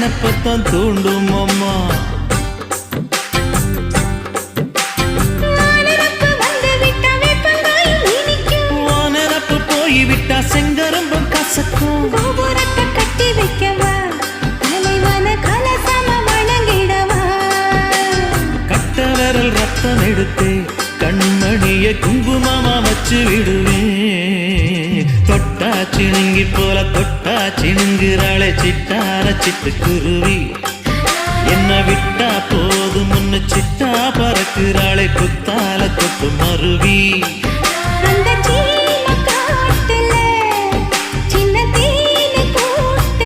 நினைப்பத்தான் தூண்டும் அம்மா. வானரப்பு போய்விட்டா செங்கரும்பம் கசக்கும். கோபுரத்தை கட்டி வைக்கவா, தலைவன கலசம வணங்கிடவா. கட்ட விரல் ரத்தம் எடுத்தே கண்மணிய குங்குமமா வச்சு விடுவேன். தொட்டா சிணுங்கி போல தொட்டா சிணுங்குறாளே சிட்டார சிட்டுக்குருவி. என்ன விட்டா போதும் முன்னு சிட்டா பறக்குறாளே குத்தால கொட்டு மருவி. அந்த